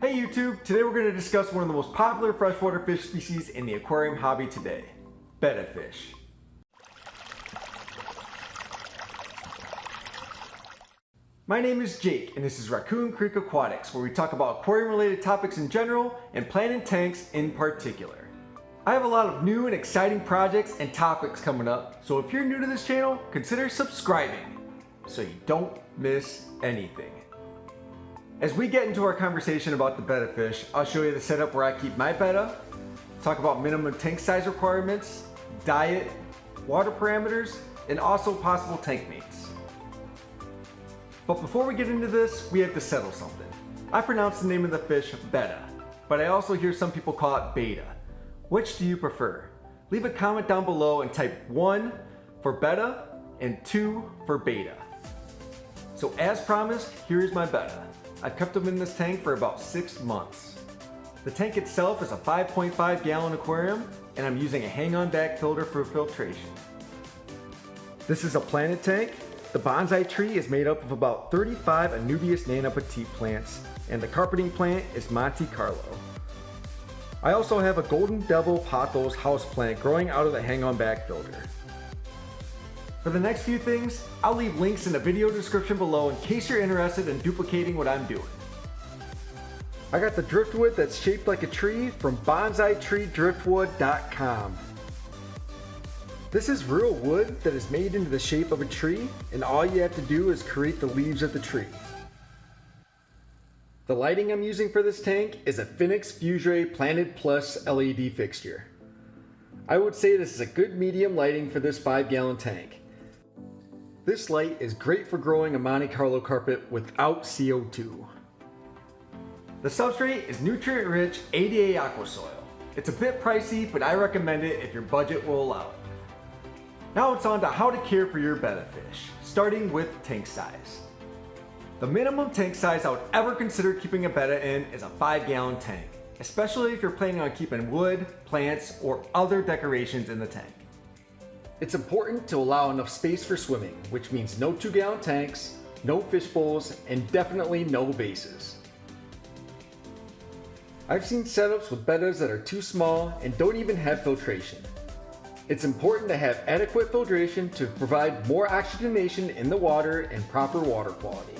Hey YouTube, today we're going to discuss one of the most popular freshwater fish species in the aquarium hobby today, betta fish. My name is Jake and this is Raccoon Creek Aquatics, where we talk about aquarium related topics in general and planted tanks in particular. I have a lot of new and exciting projects and topics coming up, so if you're new to this channel, consider subscribing so you don't miss anything. As we get into our conversation about the betta fish, I'll show you the setup where I keep my betta, talk about minimum tank size requirements, diet, water parameters, and also possible tank mates. But before we get into this, we have to settle something. I pronounce the name of the fish betta, but I also hear some people call it beta. Which do you prefer? Leave a comment down below and type 1 for betta and 2 for beta. So as promised, here is my betta. I've kept them in this tank for about 6 months. The tank itself is a 5.5 gallon aquarium, and I'm using a hang-on back filter for filtration. This is a planted tank. The bonsai tree is made up of about 35 Anubias nana petite plants, and the carpeting plant is Monte Carlo. I also have a golden devil pothos houseplant growing out of the hang-on back filter. For the next few things, I'll leave links in the video description below in case you're interested in duplicating what I'm doing. I got the driftwood that's shaped like a tree from bonsaitreedriftwood.com. This is real wood that is made into the shape of a tree, and all you have to do is create the leaves of the tree. The lighting I'm using for this tank is a Phoenix Fusere Planet Plus LED fixture. I would say this is a good medium lighting for this 5-gallon tank. This light is great for growing a Monte Carlo carpet without CO2. The substrate is nutrient-rich ADA aqua soil. It's a bit pricey, but I recommend it if your budget will allow it. Now it's on to how to care for your betta fish, starting with tank size. The minimum tank size I would ever consider keeping a betta in is a 5-gallon tank, especially if you're planning on keeping wood, plants, or other decorations in the tank. It's important to allow enough space for swimming, which means no 2-gallon tanks, no fish bowls, and definitely no vases. I've seen setups with bettas that are too small and don't even have filtration. It's important to have adequate filtration to provide more oxygenation in the water and proper water quality.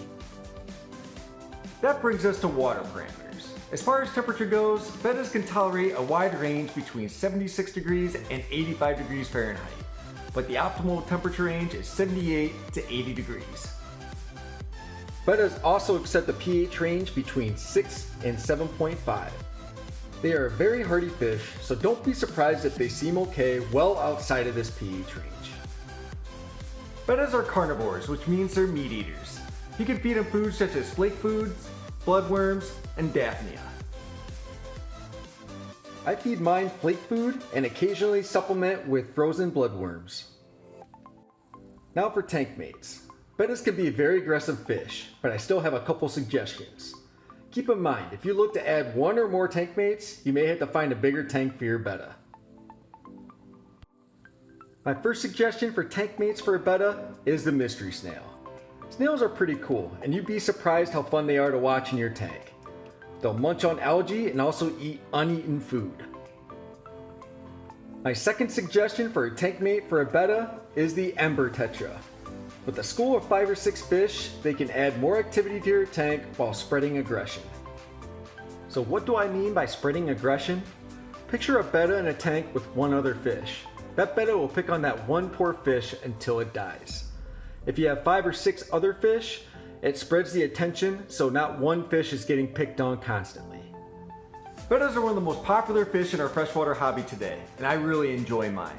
That brings us to water parameters. As far as temperature goes, bettas can tolerate a wide range between 76 degrees and 85 degrees Fahrenheit. But the optimal temperature range is 78 to 80 degrees. Bettas also accept a pH range between 6 and 7.5. They are a very hardy fish, so don't be surprised if they seem okay well outside of this pH range. Bettas are carnivores, which means they're meat eaters. You can feed them foods such as flake foods, bloodworms, and daphnia. I feed mine flake food and occasionally supplement with frozen bloodworms. Now for tank mates. Bettas can be a very aggressive fish, but I still have a couple suggestions. Keep in mind, if you look to add 1 or more tank mates, you may have to find a bigger tank for your betta. My first suggestion for tank mates for a betta is the mystery snail. Snails are pretty cool, and you'd be surprised how fun they are to watch in your tank. They'll munch on algae and also eat uneaten food. My second suggestion for a tank mate for a betta is the ember tetra. With a school of 5 or 6 fish, they can add more activity to your tank while spreading aggression. So what do I mean by spreading aggression? Picture a betta in a tank with 1 other fish. That betta will pick on that one poor fish until it dies. If you have 5 or 6 other fish, it spreads the attention so not one fish is getting picked on constantly. Bettas are one of the most popular fish in our freshwater hobby today, and I really enjoy mine.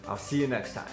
I'll see you next time.